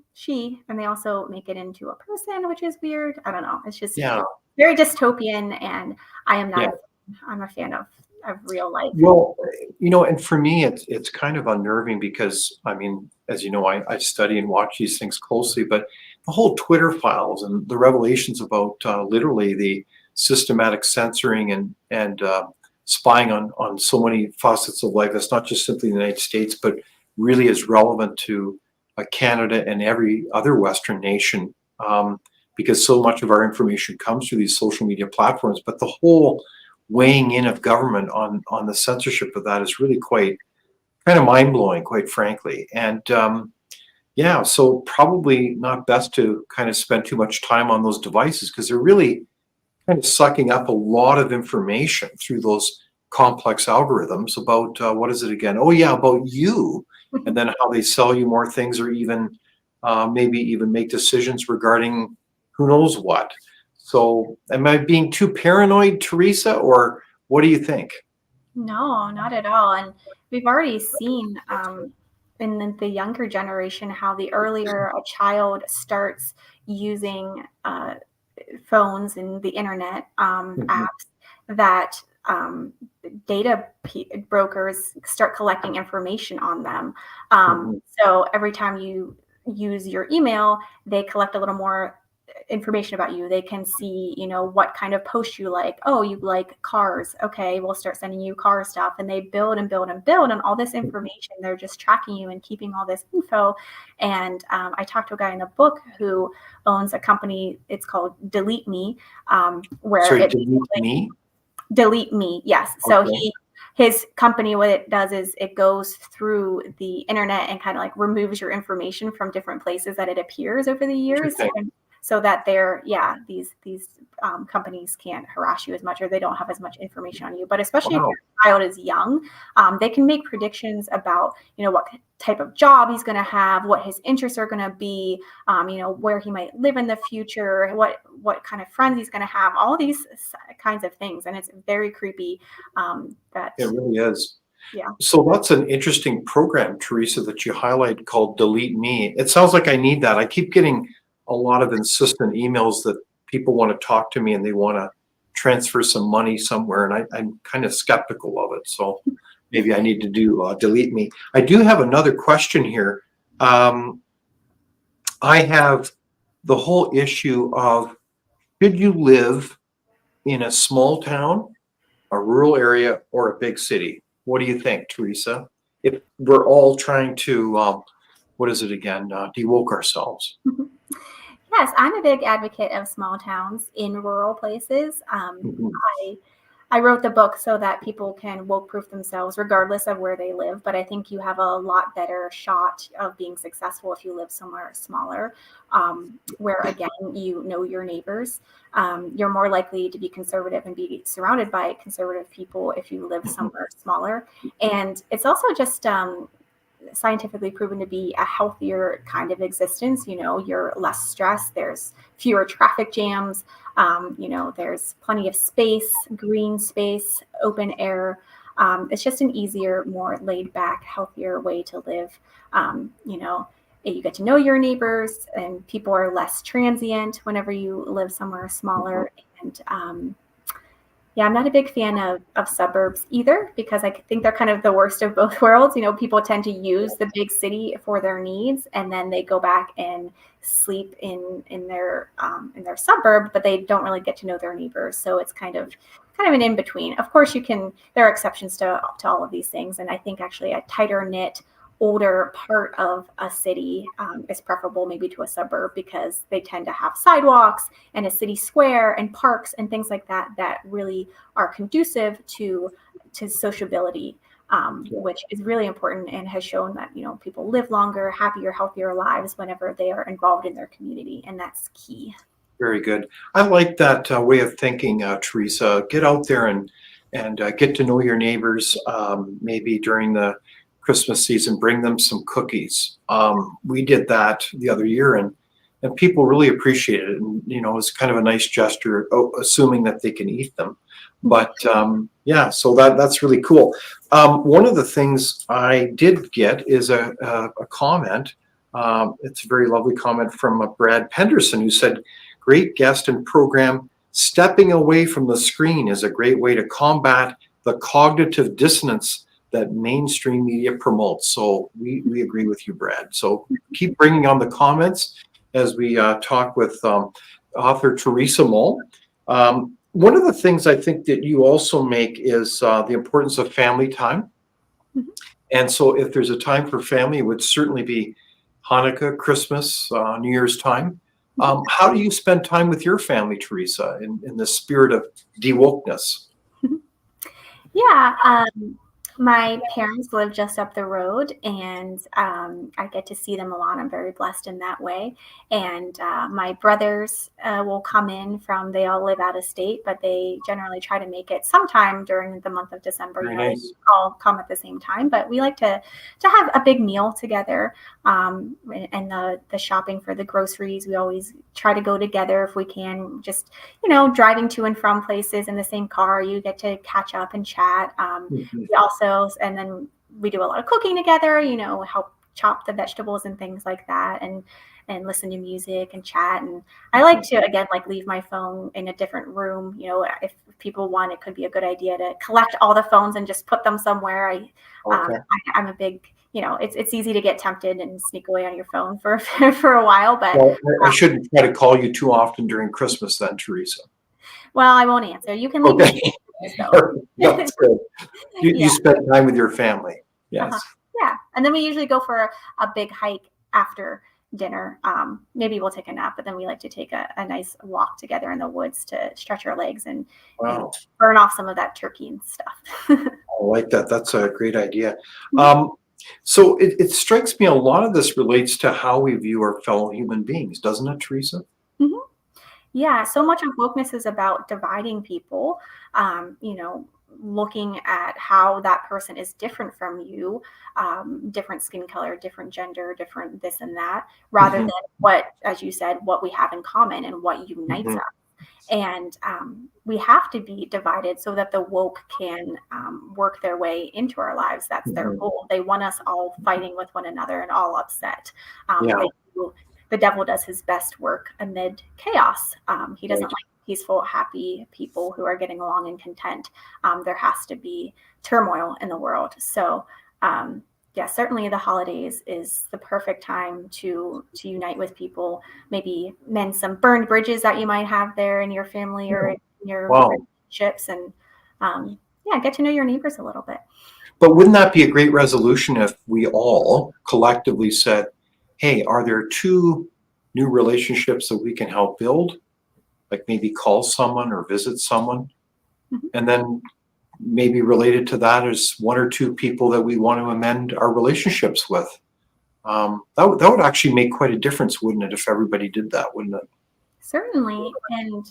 And they also make it into a person, which is weird. I don't know. It's just Yeah, very dystopian, and I am not yeah. I'm a fan of real life. Well, and for me, it's kind of unnerving because I mean, as you know, I study and watch these things closely, but the whole Twitter files and the revelations about literally the systematic censoring and spying on so many facets of life. That's not just simply the United States, but really is relevant to Canada and every other Western nation, because so much of our information comes through these social media platforms. But the whole weighing in of government on the censorship of that is really quite kind of mind blowing, quite frankly. And yeah, so probably not best to kind of spend too much time on those devices because they're really kind of sucking up a lot of information through those complex algorithms about what is it again? Oh yeah, about you, and then how they sell you more things, or even maybe even make decisions regarding who knows what. So, am I being too paranoid, Teresa, or what do you think? No, not at all. And we've already seen in the younger generation how the earlier a child starts using phones and the internet apps that brokers start collecting information on them. So every time you use your email, they collect a little more information about you. They can see, what kind of post you like. Oh, you like cars. Okay, we'll start sending you car stuff. And they build and build and build on all this information. They're just tracking you and keeping all this info. And I talked to a guy in the book who owns a company. It's called Delete Me, where Sorry, Delete Me? Delete Me, yes. So his company, what it does is it goes through the internet and kind of like removes your information from different places that it appears over the years, and so that these companies can't harass you as much, or they don't have as much information on you. But especially if your child is young, they can make predictions about what type of job he's going to have, what his interests are going to be, where he might live in the future, what kind of friends he's going to have, all these kinds of things. And it's very creepy. That it really is. Yeah. So that's an interesting program, Teresa, that you highlight, called Delete Me. It sounds like I need that. I keep getting a lot of insistent emails that people want to talk to me and they want to transfer some money somewhere, and I'm kind of skeptical of it. So maybe I need to do Delete Me. I do have another question here. I have the whole issue of, should you live in a small town, a rural area, or a big city? What do you think, Teresa? If we're all trying to, de-woke ourselves. Yes, I'm a big advocate of small towns in rural places. I wrote the book so that people can woke-proof themselves regardless of where they live. But I think you have a lot better shot of being successful if you live somewhere smaller, where, again, you know your neighbors. You're more likely to be conservative and be surrounded by conservative people if you live somewhere smaller. And it's also just scientifically proven to be a healthier kind of existence. You're less stressed. There's fewer traffic jams. There's plenty of space, green space, open air. It's just an easier, more laid back, healthier way to live. You get to know your neighbors, and people are less transient whenever you live somewhere smaller. And I'm not a big fan of suburbs either, because I think they're kind of the worst of both worlds. People tend to use the big city for their needs, and then they go back and sleep in their suburb, but they don't really get to know their neighbors. So it's kind of an in between. Of course, there are exceptions to all of these things, and I think actually a tighter knit, older part of a city is preferable maybe to a suburb, because they tend to have sidewalks and a city square and parks and things like that really are conducive to sociability, which is really important and has shown that people live longer, happier, healthier lives whenever they are involved in their community, and that's key. Very good. I like that way of thinking, Teresa. Get out there and get to know your neighbors. Maybe during the Christmas season, bring them some cookies. We did that the other year, and people really appreciated it. And it's kind of a nice gesture, assuming that they can eat them. But so that's really cool. One of the things I did get is a comment. It's a very lovely comment from Brad Penderson, who said, "Great guest and program. Stepping away from the screen is a great way to combat the cognitive dissonance that mainstream media promotes." So we agree with you, Brad. So keep bringing on the comments as we talk with author Teresa Mull. One of the things I think that you also make is the importance of family time. And so if there's a time for family, it would certainly be Hanukkah, Christmas, New Year's time. How do you spend time with your family, Teresa, in the spirit of de-wokeness? My parents live just up the road, and I get to see them a lot. I'm very blessed in that way. And my brothers will come in they all live out of state, but they generally try to make it sometime during the month of December. Very nice. All come at the same time, but we like to have a big meal together. And the shopping for the groceries, we always try to go together if we can. Just driving to and from places in the same car, you get to catch up and chat. We also, and then we do a lot of cooking together, help chop the vegetables and things like that, and listen to music and chat. And I like to, again, like leave my phone in a different room. If people want, it could be a good idea to collect all the phones and just put them somewhere. Okay. I'm a big, it's easy to get tempted and sneak away on your phone for for a while, but Well, I shouldn't try to call you too often during Christmas then, Teresa. well, I won't answer. You can leave Okay. me though. That's good. You Yeah. spend time with your family. Uh-huh. Yes. Yeah. And then we usually go for a big hike after dinner. Maybe we'll take a nap, but then we like to take a nice walk together in the woods to stretch our legs and Wow. burn off some of that turkey and stuff. I like that. That's a great idea. Mhm. So it strikes me a lot of this relates to how we view our fellow human beings, doesn't it, Teresa? Mhm. Yeah, so much of wokeness is about dividing people, looking at how that person is different from you, different skin color, different gender, different this and that, rather Mhm, than what, as you said, what we have in common and what unites mhm, us. And we have to be divided so that the woke can work their way into our lives. That's their mhm. goal. They want us all fighting with one another and all upset. Yeah, The devil does his best work amid chaos. He doesn't right. like peaceful, happy people who are getting along and content. There has to be turmoil in the world. So, yeah, certainly the holidays is the perfect time to unite with people. Maybe mend some burned bridges that you might have there in your family or in your Wow. relationships, and yeah, get to know your neighbors a little bit. But wouldn't that be a great resolution if we all collectively said, hey, are there two new relationships that we can help build? Like maybe call someone or visit someone. Mhm. And then maybe related to that is one or two people that we want to amend our relationships with. That would actually make quite a difference, wouldn't it, if everybody did that, wouldn't it? Certainly, and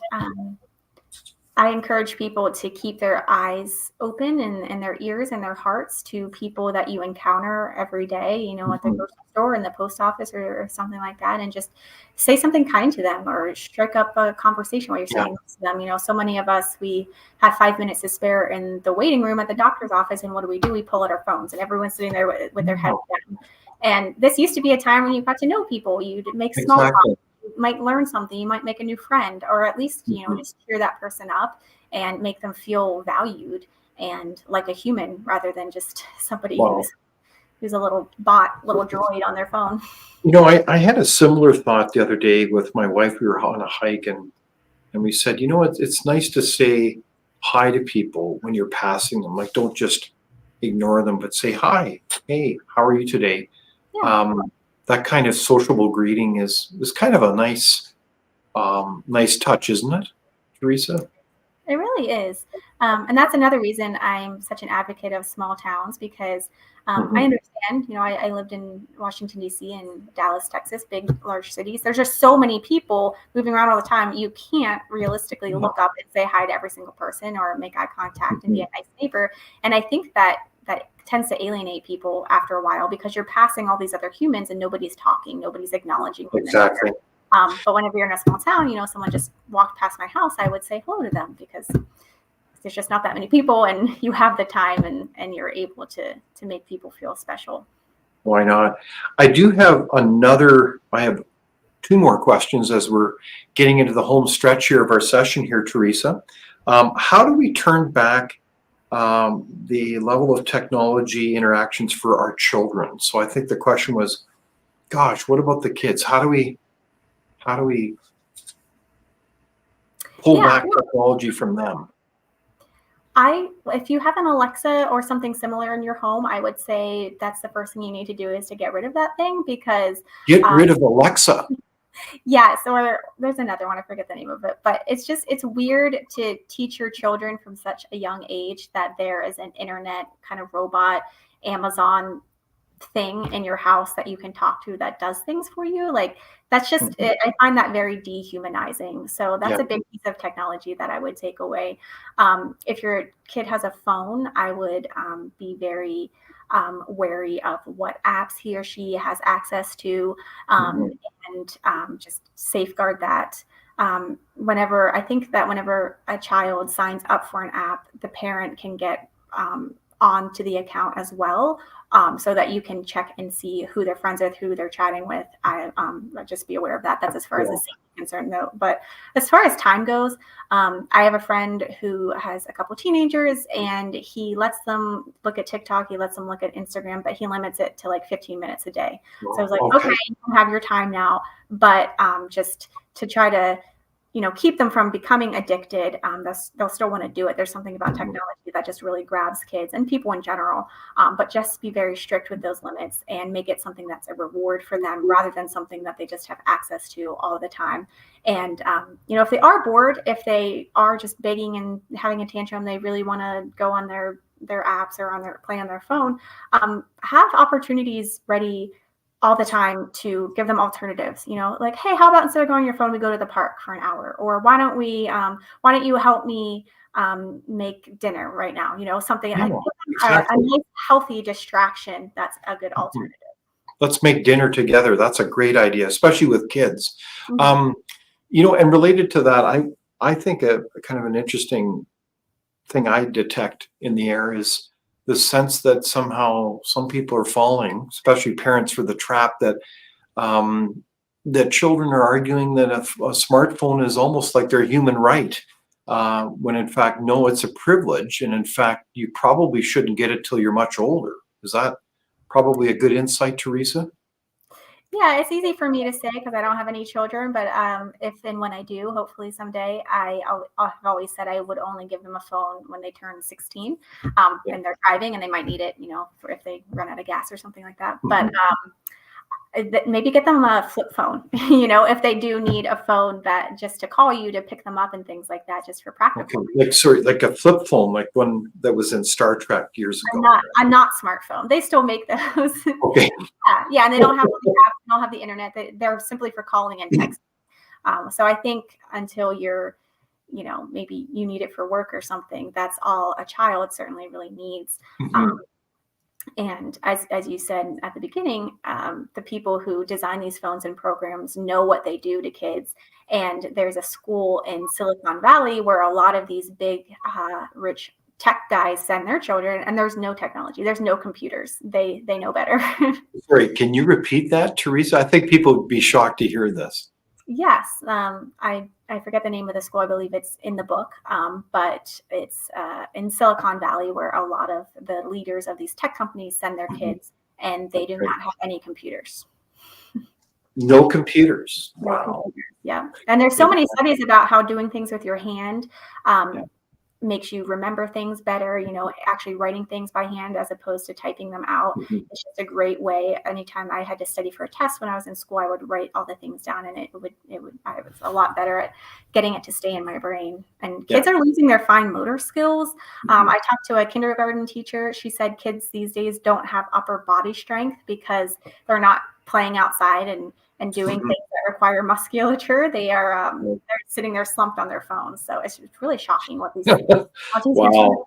I encourage people to keep their eyes open and their ears and their hearts to people that you encounter every day, at the Mhm. grocery store, in the post office, or something like that, and just say something kind to them or strike up a conversation while you're Yeah, sitting next to them. So many of us, we have 5 minutes to spare in the waiting room at the doctor's office, and what do? We pull out our phones, and everyone's sitting there with their heads wow, down. And this used to be a time when you got to know people. You'd make small talk. exactly. You might learn something. You might make a new friend, or at least, Mhm. just cheer that person up and make them feel valued and like a human rather than just somebody Wow. who's a little bot, little droid on their phone. I had a similar thought the other day with my wife. We were on a hike and we said, it's nice to say hi to people when you're passing them. Like, don't just ignore them, but say hi. Hey, how are you today? Yeah. Um, that kind of sociable greeting is kind of a nice touch, isn't it, Teresa? It really is. And that's another reason I'm such an advocate of small towns because I Mhm. understand, I lived in Washington, D.C. and Dallas, Texas, big, large cities. There's just so many people moving around all the time. You can't realistically Yeah. look up and say hi to every single person or make eye contact and be Mhm. a nice neighbor. And I think that tends to alienate people after a while because you're passing all these other humans and nobody's talking, nobody's acknowledging one another. Exactly. But whenever you're in a small town, someone just walked past my house, I would say hello to them because there's just not that many people and you have the time and you're able to make people feel special. Why not? I have two more questions as we're getting into the home stretch here of our session here, Teresa. How do we turn back the level of technology interactions for our children? So I think the question was, gosh, what about the kids? How do we pull Yeah, back technology from them? if you have an Alexa or something similar in your home, I would say that's the first thing you need to do is to get rid of that thing because Get uh, rid of Alexa. yes, or there's another one, I forget the name of it, but it's weird to teach your children from such a young age that there is an internet kind of robot, Amazon thing in your house that you can talk to that does things for you. Like that's just Mhm. it, I find that very dehumanizing. So Yeah, that's a big piece of technology that I would take away. If your kid has a phone, I would be very wary of what apps he or she has access to, um, mhm. and just safeguard that. Whenever I think that whenever a child signs up for an app, the parent can get onto the account as well, so that you can check and see who they're friends with, who they're chatting with. Just be aware of that. That's as far as the safety is concerned, though. But as far as time goes, I have a friend who has a couple teenagers, and he lets them look at TikTok, he lets them look at Instagram, but he limits it to like 15 minutes a day. So I was like, okay, you can have your time now, but just to try to keep them from becoming addicted. They'll still want to do it. There's something about technology that just really grabs kids and people in general, but just be very strict with those limits and make it something that's a reward for them rather than something that they just have access to all the time. And, if they are bored, if they are just begging and having a tantrum, they really want to go on their apps or play on their phone, have opportunities ready all the time to give them alternatives, like, hey, how about instead of going on your phone, we go to the park for an hour, or why don't you help me make dinner right now? Something, a nice, healthy distraction. That's a good alternative. Let's make dinner together. That's a great idea, especially with kids. And related to that, I think a kind of an interesting thing I detect in the air is the sense that somehow some people are falling, especially parents, for the trap that that children are arguing that a smartphone is almost like their human right, when in fact, no, it's a privilege. And in fact, you probably shouldn't get it till you're much older. Is that probably a good insight, Teresa? Yeah, it's easy for me to say because I don't have any children, but if and when I do, hopefully someday, I've always said I would only give them a phone when they turn 16, and they're driving and they might need it, for if they run out of gas or something like that. But maybe get them a flip phone, if they do need a phone that just to call you, to pick them up and things like that, just for practical. Okay. Like a flip phone, like one that was in Star Trek years ago. I'm not smartphone. They still make those. Okay. Yeah, and they don't have the apps, they don't have the internet. They're simply for calling and texting. So I think until you're, maybe you need it for work or something, that's all a child certainly really needs. And as you said at the beginning, the people who design these phones and programs know what they do to kids. And there's a school in Silicon Valley where a lot of these big, rich tech guys send their children, and there's no technology, there's no computers. They know better. Sorry, can you repeat that, Teresa? I think people would be shocked to hear this. Yes, I forget the name of the school. I believe it's in the book, but it's in Silicon Valley, where a lot of the leaders of these tech companies send their kids, and they do not have any computers. No computers. No Wow. computers. Yeah, and there's so many studies about how doing things with your hand makes you remember things better, actually writing things by hand as opposed to typing them out. It's just a great way. Anytime I had to study for a test when I was in school, I would write all the things down, and I was a lot better at getting it to stay in my brain. And kids are losing their fine motor skills. I talked to a kindergarten teacher. She said kids these days don't have upper body strength because they're not playing outside and doing things that require musculature. They're sitting there slumped on their phones. So it's really shocking what these wow.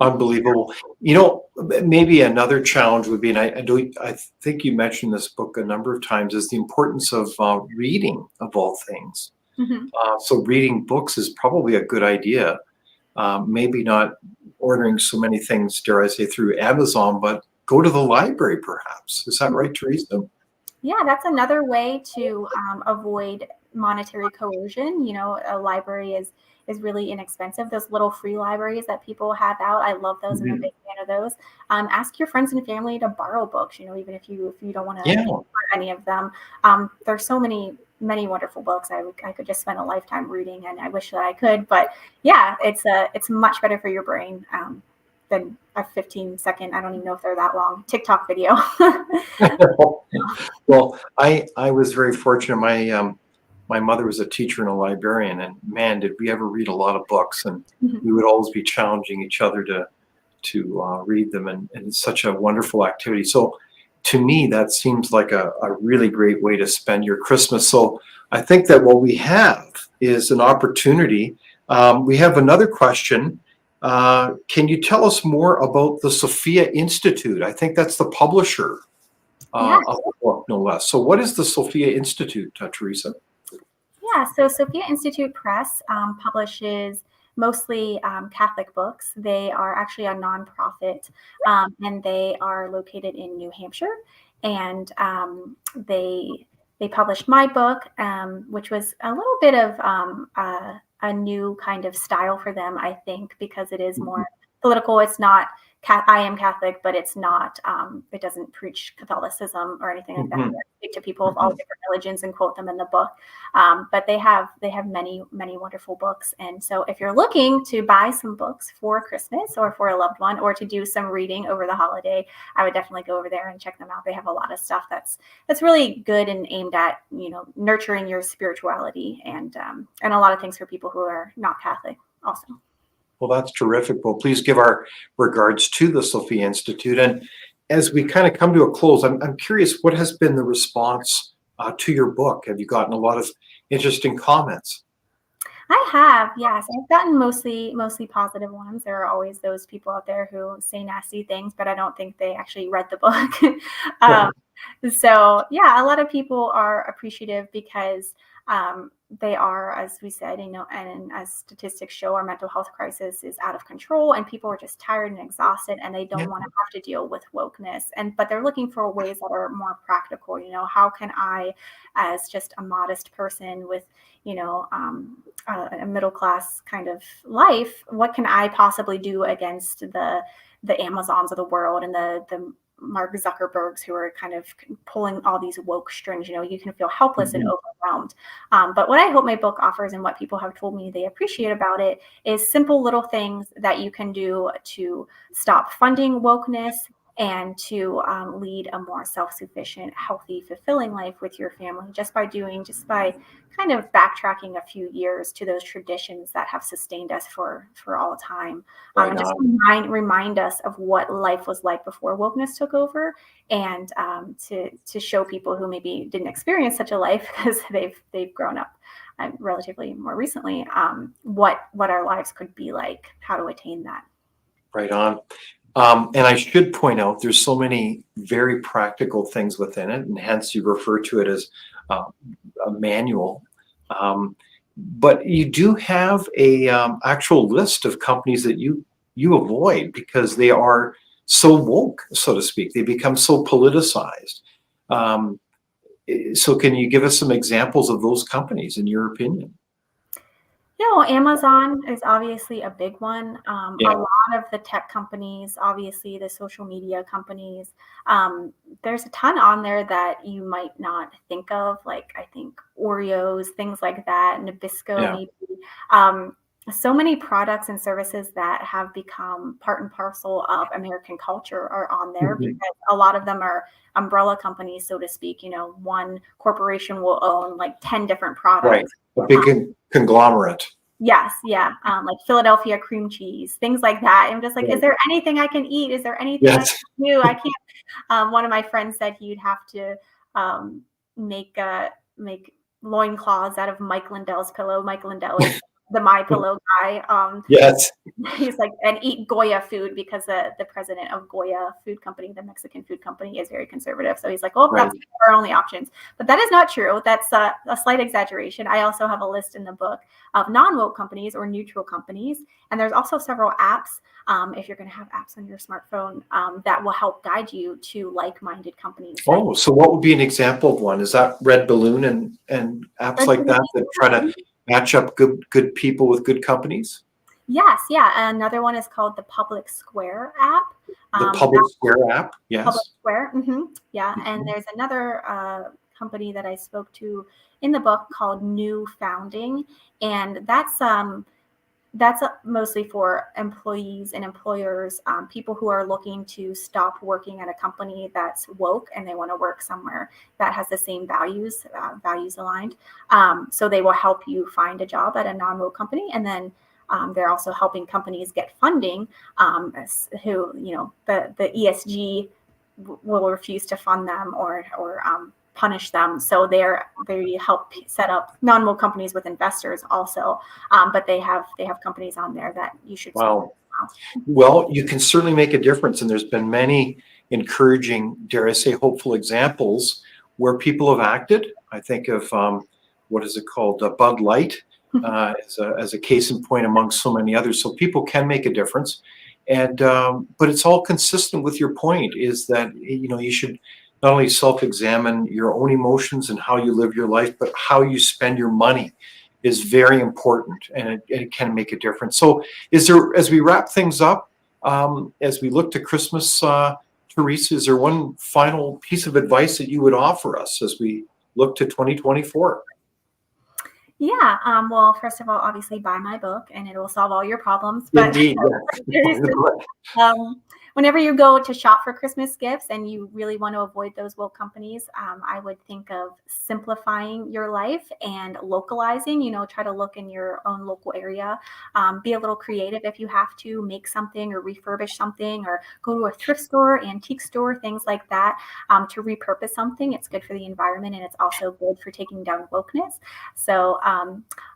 Unbelievable. Maybe another challenge would be, and I think you mentioned this book a number of times, is the importance of reading, of all things. So reading books is probably a good idea. Maybe not ordering so many things, dare I say, through Amazon, but go to the library perhaps. Is that right, Teresa? Yeah, that's another way to avoid monetary coercion. A library is really inexpensive. Those little free libraries that people have out, I love those. I'm a big fan of those. Ask your friends and family to borrow books, even if you don't want to pay for any of them. There's so many wonderful books I could just spend a lifetime reading, and I wish that I could. But yeah, it's much better for your brain than a 15-second, I don't even know if they're that long, TikTok video. Well, I was very fortunate. My mother was a teacher and a librarian, and man, did we ever read a lot of books, and we would always be challenging each other to read them, and it's such a wonderful activity. So to me, that seems like a really great way to spend your Christmas. So I think that what we have is an opportunity. We have another question. Can you tell us more about the Sophia Institute? I think that's the publisher of the book, no less. So what is the Sophia Institute, Teresa? Yeah, so Sophia Institute Press publishes mostly Catholic books. They are actually a nonprofit, and they are located in New Hampshire. And they published my book, which was a little bit of a new kind of style for them, I think, because it is more political. It's not, I am Catholic, but it's not, it doesn't preach Catholicism or anything like that. I speak to people of all different religions and quote them in the book. But they have many, many wonderful books. And so if you're looking to buy some books for Christmas or for a loved one, or to do some reading over the holiday, I would definitely go over there and check them out. They have a lot of stuff that's really good and aimed at, nurturing your spirituality, and a lot of things for people who are not Catholic also. Well, that's terrific. Well, please give our regards to the Sophia Institute. And as we kind of come to a close, I'm curious, what has been the response to your book? Have you gotten a lot of interesting comments? I have, yes. I've gotten mostly positive ones. There are always those people out there who say nasty things, but I don't think they actually read the book. So yeah, a lot of people are appreciative because they are, as we said, and as statistics show, our mental health crisis is out of control, and people are just tired and exhausted, and they don't want to have to deal with wokeness. But they're looking for ways that are more practical. How can I, as just a modest person with, a middle class kind of life, what can I possibly do against the Amazons of the world and the Mark Zuckerbergs who are kind of pulling all these woke strings? You can feel helpless and overwhelmed. But what I hope my book offers, and what people have told me they appreciate about it, is simple little things that you can do to stop funding wokeness and to lead a more self-sufficient, healthy, fulfilling life with your family, just by kind of backtracking a few years to those traditions that have sustained us for all time. And just remind us of what life was like before wokeness took over, and to show people who maybe didn't experience such a life because they've grown up relatively more recently, what our lives could be like, how to attain that. Right on. And I should point out, there's so many very practical things within it, and hence you refer to it as a manual. But you do have a actual list of companies that you avoid because they are so woke, so to speak. They become so politicized. So can you give us some examples of those companies, in your opinion? Amazon is obviously a big one. A lot of the tech companies, obviously the social media companies, there's a ton on there that you might not think of, like I think Oreos, things like that, Nabisco maybe. So many products and services that have become part and parcel of American culture are on there because a lot of them are umbrella companies, so to speak. One corporation will own like 10 different products. Right, a big conglomerate. Yes, yeah, like Philadelphia cream cheese, things like that. I'm just like, is there anything I can eat? Is there anything I can do? I can't. One of my friends said he'd have to make loincloths out of Mike Lindell's pillow. Mike Lindell is the My Pillow guy. He's like, and eat Goya food because the president of Goya Food Company, the Mexican food company, is very conservative. So he's like, that's our only options. But that is not true. That's a slight exaggeration. I also have a list in the book of non-woke companies or neutral companies. And there's also several apps, if you're going to have apps on your smartphone, that will help guide you to like-minded companies. So what would be an example of one? Is that Red Balloon and apps like that try to match up good people with good companies? Yes, yeah. Another one is called the Public Square app. The Public Square app, yes. Public Square, yeah. And there's another company that I spoke to in the book called New Founding, and that's mostly for employees and employers, people who are looking to stop working at a company that's woke and they want to work somewhere that has the same values aligned. So they will help you find a job at a non-woke company, and then they're also helping companies get funding who, the ESG will refuse to fund them or punish them. So they help set up non-woke companies with investors also. But they have companies on there that you should. Wow. Well, you can certainly make a difference. And there's been many encouraging, dare I say, hopeful examples where people have acted. I think of, what is it called? Bud Light, as a case in point among so many others. So people can make a difference. And but it's all consistent with your point, is that you should not only self-examine your own emotions and how you live your life, but how you spend your money is very important, and it can make a difference. So is there, as we wrap things up, as we look to Christmas, Teresa, is there one final piece of advice that you would offer us as we look to 2024? Yeah. Well, first of all, obviously buy my book and it will solve all your problems. But Indeed, seriously, um, whenever you go to shop for Christmas gifts and you really want to avoid those woke companies, I would think of simplifying your life and localizing. Try to look in your own local area. Be a little creative if you have to. Make something or refurbish something, or go to a thrift store, antique store, things like that, to repurpose something. It's good for the environment, and it's also good for taking down wokeness. So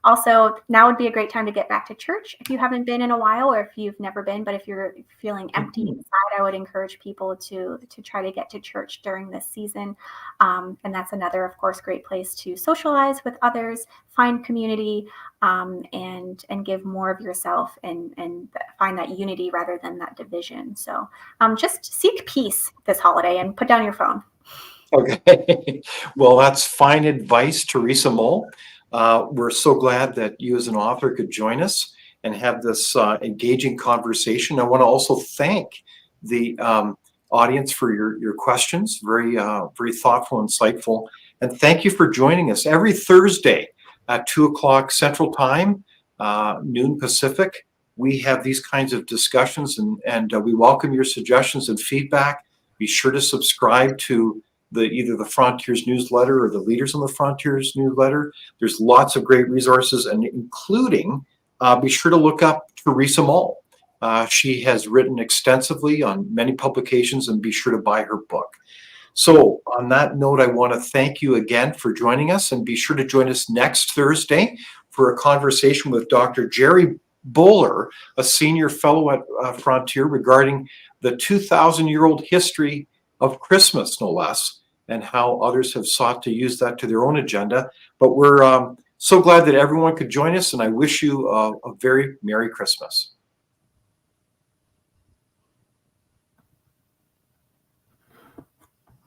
also, now would be a great time to get back to church if you haven't been in a while, or if you've never been. But if you're feeling empty inside, I would encourage people to try to get to church during this season. And that's another, of course, great place to socialize with others, find community, and give more of yourself, and find that unity rather than that division. So just seek peace this holiday and put down your phone. Okay. Well, that's fine advice, Teresa Mull. We're so glad that you as an author could join us and have this engaging conversation. I want to also thank the audience for your questions. Very, very thoughtful, insightful. And thank you for joining us every Thursday at 2:00 Central Time, noon Pacific. We have these kinds of discussions, and we welcome your suggestions and feedback. Be sure to subscribe to either the Frontiers newsletter or the Leaders on the Frontiers newsletter. There's lots of great resources, and including, be sure to look up Teresa Mull. She has written extensively on many publications, and be sure to buy her book. So on that note, I want to thank you again for joining us, and be sure to join us next Thursday for a conversation with Dr. Jerry Bowler, a senior fellow at Frontier, regarding the 2,000-year-old history of Christmas, no less, and how others have sought to use that to their own agenda. But we're so glad that everyone could join us, and I wish you a very Merry Christmas.